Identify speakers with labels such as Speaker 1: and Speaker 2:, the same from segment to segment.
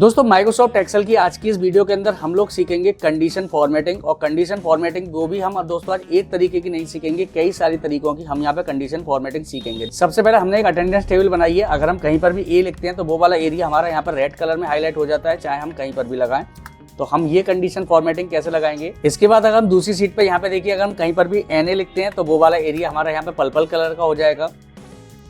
Speaker 1: दोस्तों Microsoft Excel की आज की इस वीडियो के अंदर हम लोग सीखेंगे कंडीशन फॉर्मेटिंग। और कंडीशन फॉर्मेटिंग वो भी हम दोस्तों आज एक तरीके की नहीं सीखेंगे, कई सारी तरीकों की हम यहाँ पे कंडीशन फॉर्मेटिंग सीखेंगे। सबसे पहले हमने एक अटेंडेंस टेबल बनाई है। अगर हम कहीं पर भी ए लिखते हैं तो वो वाला एरिया हमारा यहाँ पर रेड कलर में हाईलाइट हो जाता है, चाहे हम कहीं पर भी लगाएं। तो हम ये कंडीशन फॉर्मेटिंग कैसे लगाएंगे। इसके बाद अगर हम दूसरी सीट पे यहाँ पे देखिए, अगर हम कहीं पर भी एनए लिखते हैं तो वो वाला एरिया हमारा यहाँ पे पर्पल कलर का हो जाएगा।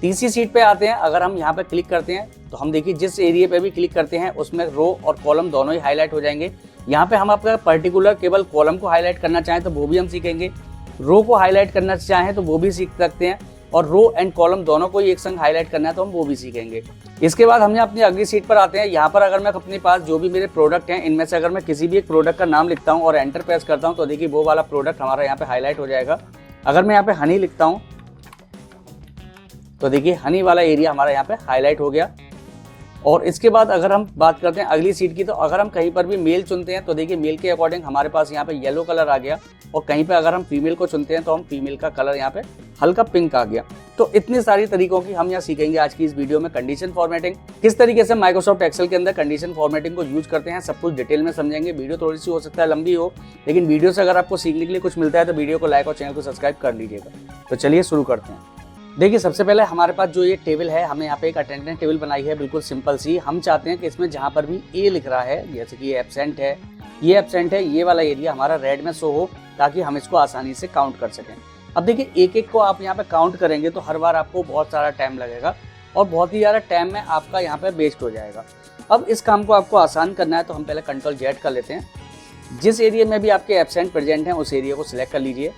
Speaker 1: तीसरी सीट पे आते हैं, अगर हम यहाँ पे क्लिक करते हैं तो हम देखिए जिस एरिया पे भी क्लिक करते हैं उसमें रो और कॉलम दोनों ही हाईलाइट हो जाएंगे। यहाँ पे हम आपका पर्टिकुलर केवल कॉलम को हाईलाइट करना चाहें तो वो भी हम सीखेंगे, रो को हाईलाइट करना चाहें तो वो भी सीख सकते हैं, और रो एंड कॉलम दोनों को एक संग हाईलाइट करना है तो हम वो भी सीखेंगे। इसके बाद हम अपनी अगली सीट पर आते हैं। यहाँ पर अगर मैं अपने पास जो भी मेरे प्रोडक्ट हैं इनमें से अगर मैं किसी भी एक प्रोडक्ट का नाम लिखता हूँ और एंटर प्रेस करता हूँ तो देखिए वो वाला प्रोडक्ट हमारा यहाँ पे हाईलाइट हो जाएगा। अगर मैं यहाँ पे हनी लिखता हूँ तो देखिए हनी वाला एरिया हमारा यहाँ पे हाईलाइट हो गया। और इसके बाद अगर हम बात करते हैं अगली सीट की, तो अगर हम कहीं पर भी मेल चुनते हैं तो देखिए मेल के अकॉर्डिंग हमारे पास यहाँ पे येलो कलर आ गया, और कहीं पे अगर हम फीमेल को चुनते हैं तो हम फीमेल का कलर यहाँ पे हल्का पिंक आ गया। तो इतनी सारी तरीकों की हम यहाँ सीखेंगे आज की इस वीडियो में। कंडीशन फॉर्मेटिंग किस तरीके से माइक्रोसॉफ्ट एक्सेल के अंदर कंडीशन फॉर्मेटिंग को यूज करते हैं, सब कुछ डिटेल में समझेंगे। वीडियो थोड़ी सी हो सकता है लंबी हो, लेकिन वीडियो से अगर आपको सीखने के लिए कुछ मिलता है तो वीडियो को लाइक और चैनल को सब्सक्राइब कर लीजिएगा। तो चलिए शुरू करते हैं। देखिए सबसे पहले हमारे पास जो ये टेबल है, हमने यहाँ पे एक अटेंडेंस टेबल बनाई है, बिल्कुल सिंपल सी। हम चाहते हैं कि इसमें जहाँ पर भी ए लिख रहा है, जैसे कि ये एब्सेंट है, ये वाला एरिया हमारा रेड में शो हो, ताकि हम इसको आसानी से काउंट कर सकें। अब देखिए एक एक को आप यहाँ पे काउंट करेंगे तो हर बार आपको बहुत सारा टाइम लगेगा और बहुत ही ज़्यादा टाइम में आपका यहाँ पे वेस्ट हो जाएगा। अब इस काम को आपको आसान करना है तो हम पहले Ctrl Z कर लेते हैं। जिस एरिया में भी आपके एब्सेंट प्रेजेंट हैं उस एरिया को सिलेक्ट कर लीजिए।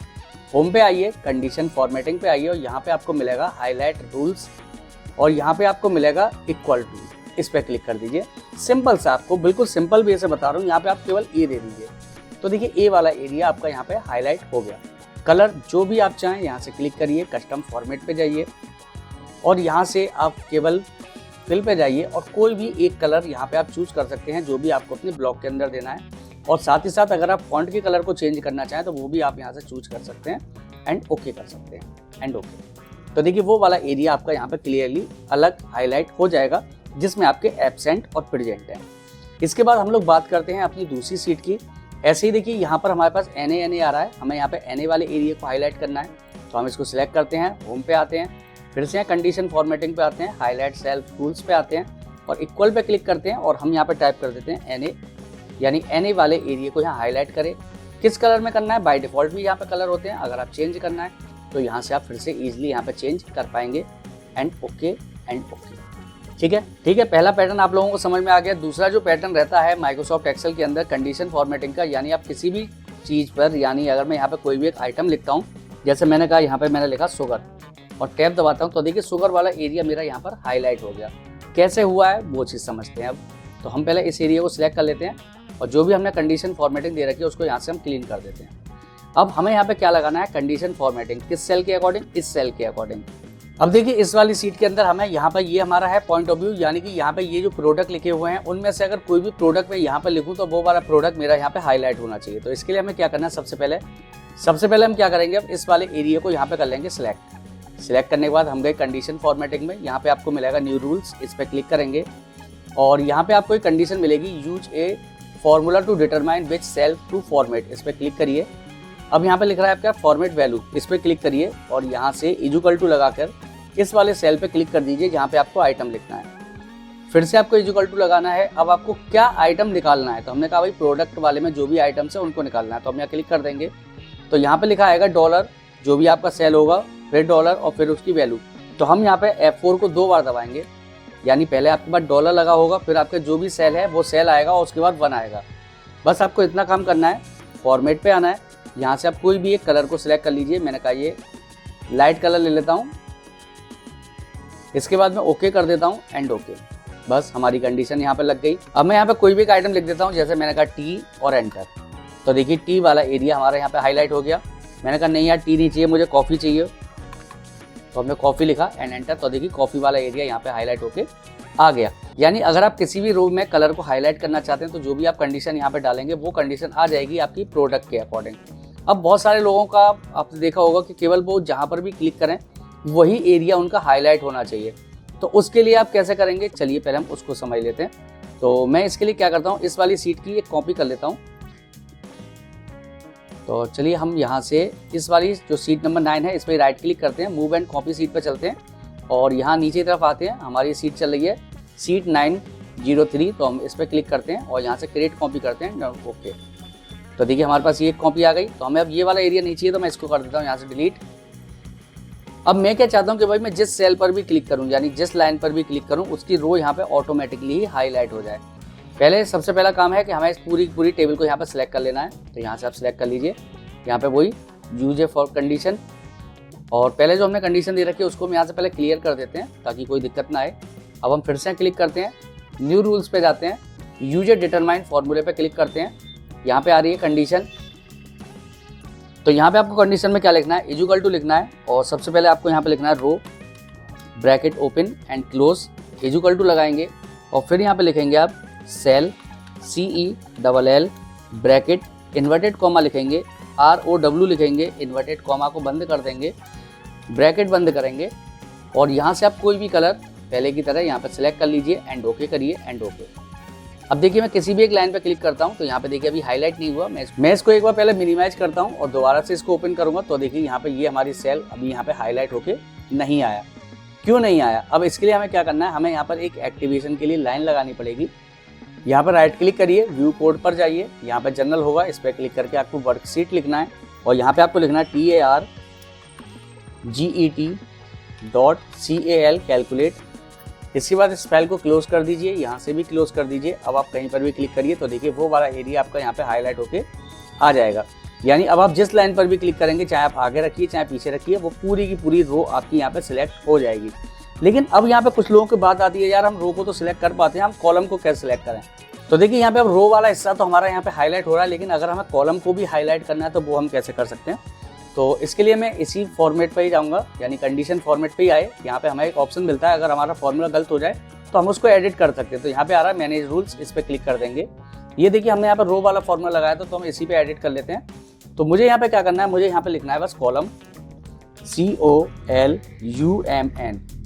Speaker 1: होम पे आइए, कंडीशन फॉर्मेटिंग पे आइए और यहाँ पे आपको मिलेगा हाईलाइट रूल्स, और यहाँ पे आपको मिलेगा इक्वल टू, इस पे क्लिक कर दीजिए। सिंपल सा, आपको बिल्कुल सिंपल वे से बता रहा हूँ। यहाँ पे आप केवल ए दे दीजिए तो देखिए ए वाला एरिया आपका यहाँ पे हाईलाइट हो गया। कलर जो भी आप चाहें यहाँ से क्लिक करिए, कस्टम फॉर्मेट पे जाइए और यहाँ से आप केवल फिल पे जाइए और कोई भी एक कलर यहाँ पे आप चूज कर सकते हैं जो भी आपको अपने ब्लॉक के अंदर देना है। और साथ ही साथ अगर आप फॉन्ट के कलर को चेंज करना चाहें तो वो भी आप यहाँ से चूज कर सकते हैं एंड ओके कर सकते हैं एंड ओके। तो देखिए वो वाला एरिया आपका यहाँ पे क्लियरली अलग हाईलाइट हो जाएगा जिसमें आपके एब्सेंट और प्रेजेंट हैं। इसके बाद हम लोग बात करते हैं अपनी दूसरी सीट की। ऐसे ही देखिए यहाँ पर हमारे पास एनए आ रहा है, हमें यहाँ पे एनए वाले एरिया को हाईलाइट करना है तो हम इसको सिलेक्ट करते हैं, होम पे आते हैं, फिर से यहाँ कंडीशन फॉर्मेटिंग पे आते हैं, हाईलाइट सेल टूल्स पे आते हैं और इक्वल पे क्लिक करते हैं और हम यहाँ पे टाइप कर देते हैं एनए, यानी एनए वाले एरिया को यहाँ हाईलाइट करें। किस कलर में करना है, बाय डिफॉल्ट भी यहाँ पे कलर होते हैं, अगर आप चेंज करना है तो यहाँ से आप फिर से इजीली यहाँ पे चेंज कर पाएंगे एंड ओके। ठीक है, पहला पैटर्न आप लोगों को समझ में आ गया। दूसरा जो पैटर्न रहता है माइक्रोसॉफ्ट एक्सेल के अंदर कंडीशन फॉर्मेटिंग का, यानी आप किसी भी चीज़ पर, यानी अगर मैं यहाँ पे कोई भी एक आइटम लिखता हूँ, जैसे मैंने कहा यहाँ पे मैंने लिखा शुगर और टैब दबाता हूँ तो देखिए शुगर वाला एरिया मेरा यहाँ पर हाईलाइट हो गया। कैसे हुआ है वो चीज़ समझते हैं अब। तो हम पहले इस एरिया को सिलेक्ट कर लेते हैं और जो भी हमने कंडीशन फॉर्मेटिंग दे रखी है उसको यहाँ से हम क्लीन कर देते हैं। अब हमें यहाँ पे क्या लगाना है, कंडीशन फॉर्मेटिंग किस सेल के अकॉर्डिंग, इस सेल के अकॉर्डिंग। अब देखिए इस वाली सीट के अंदर हमें यहाँ पर ये हमारा है पॉइंट ऑफ व्यू, यानी कि यहाँ पे ये जो प्रोडक्ट लिखे हुए हैं उनमें से अगर कोई भी प्रोडक्ट मैं यहाँ पे लिखूँ तो वो वाला प्रोडक्ट मेरा यहाँ पे हाईलाइट होना चाहिए। तो इसके लिए हमें क्या करना है, सबसे पहले हम क्या करेंगे, अब इस वाले एरिया को यहाँ पे कर लेंगे सिलेक्ट करने के बाद हम गए कंडीशन फॉर्मेटिंग में। यहाँ पे आपको मिलेगा न्यू रूल्स, इस पर क्लिक करेंगे और यहाँ पे आपको एक कंडीशन मिलेगी, use a formula to determine which cell to format, इस पर क्लिक करिए। अब यहाँ पे लिख रहा है आपका फॉर्मेट वैल्यू, इस पर क्लिक करिए और यहाँ से इक्वल टू लगाकर इस वाले सेल पे क्लिक कर दीजिए जहाँ पे आपको आइटम लिखना है। फिर से आपको इक्वल टू लगाना है। अब आपको क्या आइटम निकालना है, तो हमने कहा भाई प्रोडक्ट वाले में जो भी आइटम्स है उनको निकालना है, तो हम यहाँ क्लिक कर देंगे। तो यहाँ पे लिखा आएगा डॉलर, जो भी आपका सेल होगा, फिर डॉलर और फिर उसकी वैल्यू। तो हम यहाँ पे F4 को 2 बार दबाएंगे, यानी पहले आपके पास डॉलर लगा होगा, फिर आपके जो भी सेल है वो सेल आएगा और उसके बाद 1 आएगा। बस आपको इतना काम करना है, फॉर्मेट पे आना है, यहाँ से आप कोई भी एक कलर को सिलेक्ट कर लीजिए। मैंने कहा ये लाइट कलर ले लेता हूँ, इसके बाद मैं ओके कर देता हूँ एंड ओके। बस हमारी कंडीशन यहाँ पे लग गई। अब मैं यहाँ पे कोई भी एक आइटम लिख देता हूँ, जैसे मैंने कहा टी और एंटर। तो देखिए टी वाला एरिया हमारा यहाँ पे हाईलाइट हो गया। मैंने कहा नहीं यार टी नहीं चाहिए, मुझे कॉफ़ी चाहिए, तो हमने कॉफ़ी लिखा एंड एंटर। तो देखिए कॉफ़ी वाला एरिया यहाँ पे हाईलाइट होके आ गया। यानी अगर आप किसी भी रो में कलर को हाईलाइट करना चाहते हैं तो जो भी आप कंडीशन यहाँ पे डालेंगे वो कंडीशन आ जाएगी आपकी प्रोडक्ट के अकॉर्डिंग। अब बहुत सारे लोगों का आपने देखा होगा कि केवल वो जहाँ पर भी क्लिक करें वही एरिया उनका हाईलाइट होना चाहिए। तो उसके लिए आप कैसे करेंगे, चलिए पहले हम उसको समझ लेते हैं। तो मैं इसके लिए क्या करता हूँ, इस वाली सीट की एक कॉपी कर लेता हूँ। तो चलिए हम यहाँ से इस वाली जो सीट नंबर 9 है इस पर राइट क्लिक करते हैं, मूव एंड कॉपी सीट पर चलते हैं और यहाँ नीचे की तरफ आते हैं। हमारी सीट चल रही है सीट 903, तो हम इस पर क्लिक करते हैं और यहाँ से क्रिएट कॉपी करते हैं। ओके, तो देखिए हमारे पास ये कॉपी आ गई। तो हमें अब ये वाला एरिया नहीं चाहिए, तो मैं इसको कर देता हूँ यहाँ से डिलीट। अब मैं क्या चाहता हूँ कि भाई मैं जिस सेल पर भी क्लिक करूँ, यानी जिस लाइन पर भी क्लिक करूँ, उसकी रो यहाँ पे ऑटोमेटिकली ही हाईलाइट हो जाए। पहले सबसे पहला काम है कि हमें इस पूरी टेबल को यहाँ पे सिलेक्ट कर लेना है। तो यहाँ से आप सिलेक्ट कर लीजिए, यहाँ पे वही यूज ए फॉर कंडीशन, और पहले जो हमने कंडीशन दे रखी है उसको हम यहाँ से पहले क्लियर कर देते हैं ताकि कोई दिक्कत ना आए। अब हम फिर से क्लिक करते हैं, न्यू रूल्स पे जाते हैं, यूज ए डिटरमाइंड फॉर्मूले पे क्लिक करते हैं। यहाँ पे आ रही है कंडीशन, तो यहाँ पे आपको कंडीशन में क्या लिखना है, इक्वल टू लिखना है और सबसे पहले आपको यहाँ पे लिखना है row bracket open and close, equal to लगाएंगे और फिर यहाँ पे लिखेंगे आप cell CELL bracket inverted comma लिखेंगे, ROW लिखेंगे, इन्वर्टेड कॉमा को बंद कर देंगे, ब्रैकेट बंद करेंगे और यहाँ से आप कोई भी कलर पहले की तरह यहाँ पे सिलेक्ट कर लीजिए एंड ओके करिए एंड ओके। अब देखिए मैं किसी भी एक लाइन पे क्लिक करता हूँ तो यहाँ पे देखिए अभी हाईलाइट नहीं हुआ। मैं इसको एक बार पहले मिनिमाइज करता हूँ और दोबारा से इसको ओपन करूँगा तो देखिए यहाँ पे ये हमारी सेल अभी यहाँ पे हाईलाइट होके नहीं आया। क्यों नहीं आया? अब इसके लिए हमें क्या करना है, हमें यहाँ पर एक एक्टिवेशन के लिए लाइन लगानी पड़ेगी। यहाँ पर राइट क्लिक करिए, व्यू कोड पर जाइए, यहाँ पर जनरल होगा, इस पर क्लिक करके आपको वर्कशीट लिखना है और यहाँ पे आपको लिखना है TARGET.CAL कैलकुलेट। इसके बाद इस फाइल को क्लोज कर दीजिए, यहाँ से भी क्लोज कर दीजिए। अब आप कहीं पर भी क्लिक करिए तो देखिए वो वाला एरिया आपका यहाँ पे हाईलाइट होके आ जाएगा। यानी अब आप जिस लाइन पर भी क्लिक करेंगे, चाहे आप आगे रखिए चाहे पीछे रखिए, वो पूरी की पूरी रो आपकी यहाँ पे सिलेक्ट हो जाएगी। लेकिन अब यहाँ पे कुछ लोगों की बात आती है, यार हम रो को तो सिलेक्ट कर पाते हैं, हम कॉलम को कैसे सिलेक्ट करें? तो देखिए यहाँ पे अब रो वाला हिस्सा तो हमारा यहाँ पे हाईलाइट हो रहा है, लेकिन अगर हमें कॉलम को भी हाईलाइट करना है तो वो हम कैसे कर सकते हैं? तो इसके लिए मैं इसी फॉर्मेट पे ही जाऊँगा, यानी कंडीशन फॉर्मेट पे ही आए। यहाँ पे हमें एक ऑप्शन मिलता है, अगर हमारा फॉर्मूला गलत हो जाए तो हम उसको एडिट कर सकते हैं। तो यहाँ पे आ रहा है मैनेज रूल्स, इस पर क्लिक कर देंगे। ये देखिए हमने यहाँ पे रो वाला फॉर्मूला लगाया था, तो हम इसी पे एडिट कर लेते हैं। तो मुझे यहाँ पे क्या करना है, मुझे यहाँ पे लिखना है बस कॉलम COLUMN,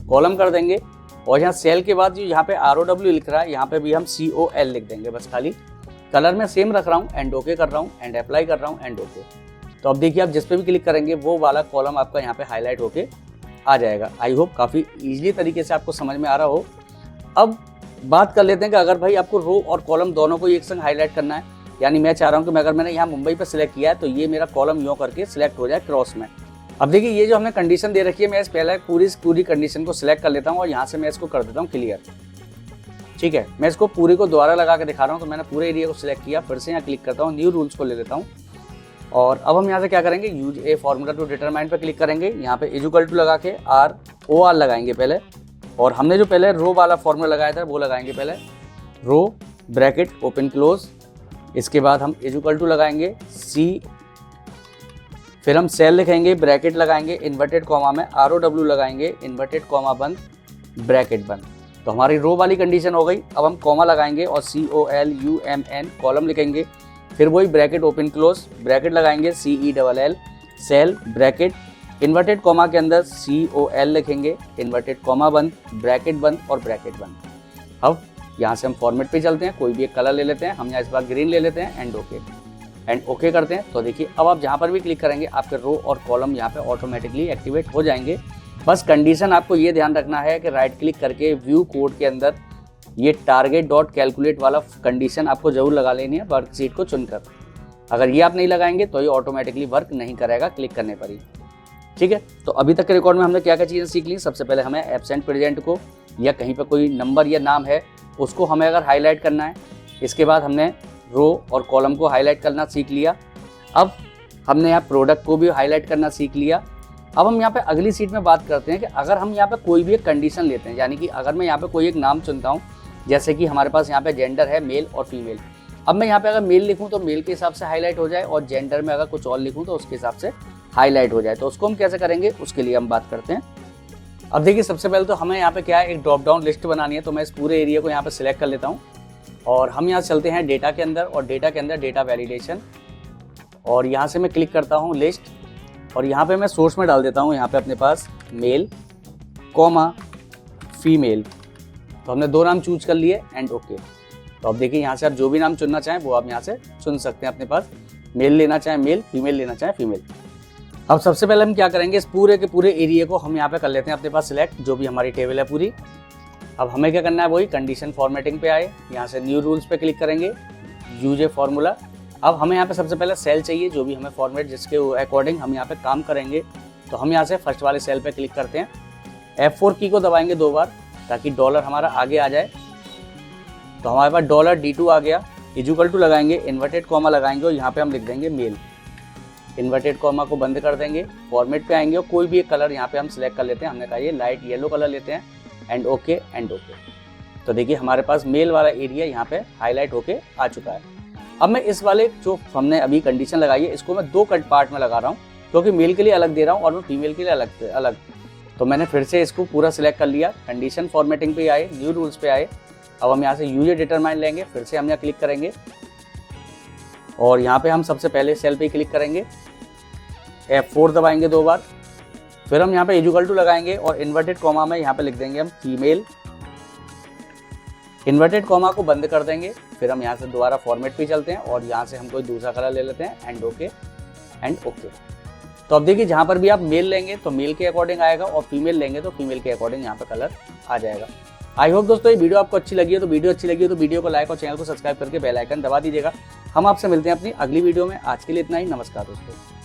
Speaker 1: कॉलम कर देंगे और यहाँ सेल के बाद जो यहाँ पे ROW लिख रहा है यहाँ पे भी हम COL लिख देंगे। बस खाली कलर में सेम रख रहा हूँ एंड ओके कर रहा हूँ एंड अप्लाई कर रहा हूँ एंड ओके। तो अब देखिए आप जिस पे भी क्लिक करेंगे वो वाला कॉलम आपका यहाँ पे हाईलाइट होके आ जाएगा। आई होप काफ़ी ईजिली तरीके से आपको समझ में आ रहा हो। अब बात कर लेते हैं कि अगर भाई आपको रो और कॉलम दोनों को एक संग हाईलाइट करना है, यानी मैं चाह रहा हूँ कि अगर मैंने यहाँ मुंबई पर सिलेक्ट किया है तो ये मेरा कॉलम यूँ करके सिलेक्ट हो जाए क्रॉस में। अब देखिए ये जो हमने कंडीशन दे रखी है, मैं इस पहले पूरी कंडीशन को सिलेक्ट कर लेता हूँ और यहाँ से मैं इसको कर देता हूँ क्लियर। ठीक है, मैं इसको पूरे को दोबारा लगा के दिखा रहा हूँ। तो मैंने पूरे एरिया को सिलेक्ट किया, फिर से यहाँ क्लिक करता हूँ, न्यू रूल्स को ले लेता हूँ और अब हम यहाँ से क्या करेंगे, use a formula to determine पर क्लिक करेंगे। यहाँ पे इक्वल टू लगा के ROR लगाएंगे पहले, और हमने जो पहले रो वाला फॉर्मूला लगाया था वो लगाएंगे पहले रो ब्रैकेट ओपन क्लोज। इसके बाद हम इक्वल टू लगाएंगे फिर हम सेल लिखेंगे, ब्रैकेट लगाएंगे, इन्वर्टेड कॉमा में ROW लगाएंगे, इन्वर्टेड कॉमा बंद, ब्रैकेट बंद। तो हमारी रो वाली कंडीशन हो गई। अब हम कॉमा लगाएंगे और COLUMN कॉलम लिखेंगे, फिर वही ब्रैकेट ओपन क्लोज, ब्रैकेट लगाएंगे CELL cell bracket inverted comma के अंदर COL लिखेंगे, इन्वर्टेड कॉमा बंद, ब्रैकेट बंद और ब्रैकेट बंद। अब यहाँ से हम फॉर्मेट पे चलते हैं, कोई भी एक कलर ले लेते हैं, हम यहाँ इस बार ग्रीन ले लेते हैं एंड ओके करते हैं। तो देखिए अब आप जहाँ पर भी क्लिक करेंगे आपके रो और कॉलम यहाँ पे ऑटोमेटिकली एक्टिवेट हो जाएंगे। बस कंडीशन आपको ये ध्यान रखना है कि राइट क्लिक करके व्यू कोड के अंदर ये target.calculate वाला कंडीशन आपको जरूर लगा लेनी है वर्कशीट को चुनकर। अगर ये आप नहीं लगाएंगे तो ये ऑटोमेटिकली वर्क नहीं करेगा क्लिक करने पर ही। ठीक है, तो अभी तक के रिकॉर्ड में हमने क्या क्या चीज़ें सीख ली। सबसे पहले हमें एब्सेंट प्रेजेंट को या कहीं पर कोई नंबर या नाम है उसको हमें अगर हाईलाइट करना है। इसके बाद हमने रो और कॉलम को हाईलाइट करना सीख लिया। अब हमने यहाँ प्रोडक्ट को भी हाईलाइट करना सीख लिया। अब हम यहाँ पे अगली सीट में बात करते हैं कि अगर हम यहाँ पे कोई भी एक कंडीशन लेते हैं, यानी कि अगर मैं यहाँ पे कोई एक नाम चुनता हूँ, जैसे कि हमारे पास यहाँ पे जेंडर है मेल और फीमेल। अब मैं यहाँ पे अगर मेल लिखूँ तो मेल के हिसाब से हाईलाइट हो जाए और जेंडर में अगर कुछ और लिखूँ तो उसके हिसाब से हाईलाइट हो जाए। तो उसको हम कैसे करेंगे उसके लिए हम बात करते हैं। अब देखिए सबसे पहले तो हमें यहाँ पे क्या है, एक ड्रॉप डाउन लिस्ट बनानी है। तो मैं इस पूरे एरिया को यहाँ पे सिलेक्ट कर लेता हूँ और हम यहाँ चलते हैं डेटा के अंदर और डेटा के अंदर डेटा वैलिडेशन, और यहाँ से मैं क्लिक करता हूँ लिस्ट और यहाँ पे मैं सोर्स में डाल देता हूँ यहाँ पे अपने पास मेल कॉमा फीमेल। तो हमने दो नाम चूज कर लिए एंड ओके। तो अब देखिए यहाँ से आप जो भी नाम चुनना चाहें वो आप यहाँ से चुन सकते हैं अपने पास। मेल लेना चाहें मेल, फीमेल लेना चाहें फीमेल। अब सबसे पहले हम क्या करेंगे, इस पूरे के पूरे एरिया को हम यहाँ पे कर लेते हैं अपने पास सिलेक्ट, जो भी हमारी टेबल है पूरी। अब हमें क्या करना है, वही कंडीशन फॉर्मेटिंग पे आए, यहाँ से न्यू रूल्स पे क्लिक करेंगे, यूज ए फॉर्मूला। अब हमें यहाँ पे सबसे पहले सेल चाहिए, जो भी हमें फॉर्मेट जिसके अकॉर्डिंग हम यहाँ पे काम करेंगे। तो हम यहाँ से फर्स्ट वाले सेल पे क्लिक करते हैं, F4 की को दबाएंगे 2 बार ताकि डॉलर हमारा आगे आ जाए। तो हमारे पास $D2 आ गया, इक्वल टू लगाएंगे, इन्वर्टेड कॉमा लगाएंगे और यहाँ पे हम लिख देंगे मेल। इन्वर्टेड कॉमा को बंद कर देंगे, फॉर्मेट पे आएंगे और कोई भी एक कलर यहाँ पे हम सिलेक्ट कर लेते हैं। हमने कहा ये लाइट येलो कलर लेते हैं एंड ओके एंड ओके। तो देखिए हमारे पास मेल वाला एरिया यहाँ पे हाईलाइट होके आ चुका है। अब मैं इस वाले जो हमने अभी कंडीशन लगाई है इसको मैं 2 पार्ट में लगा रहा हूँ, क्योंकि मेल के लिए अलग दे रहा हूँ और मैं फीमेल के लिए अलग। तो मैंने फिर से इसको पूरा सिलेक्ट कर लिया, कंडीशन फॉर्मेटिंग पे आए, न्यू रूल्स पे आए। अब हम यहाँ से यूज डिटरमाइन लेंगे, फिर से हम यहाँ क्लिक करेंगे और यहाँ पे हम सबसे पहले सेल पे क्लिक करेंगे, F4 दबाएंगे 2 बार, फिर हम यहाँ पे इक्वल टू लगाएंगे और इन्वर्टेड कॉमा में यहाँ पे लिख देंगे हम फीमेल। इन्वर्टेड कॉमा को बंद कर देंगे, फिर हम यहाँ से दोबारा फॉर्मेट पे चलते हैं और यहाँ से हम कोई दूसरा कलर ले लेते हैं एंड ओके एंड ओके। तो अब देखिए जहाँ पर भी आप मेल लेंगे तो मेल के अकॉर्डिंग आएगा और फीमेल लेंगे तो फीमेल के अकॉर्डिंग यहाँ पे कलर आ जाएगा। आई होप दोस्तों ये वीडियो आपको अच्छी लगी है, तो वीडियो को लाइक और चैनल को सब्सक्राइब करके बेल आइकन दबा दीजिएगा। हम आपसे मिलते हैं अपनी अगली वीडियो में। आज के लिए इतना ही, नमस्कार दोस्तों।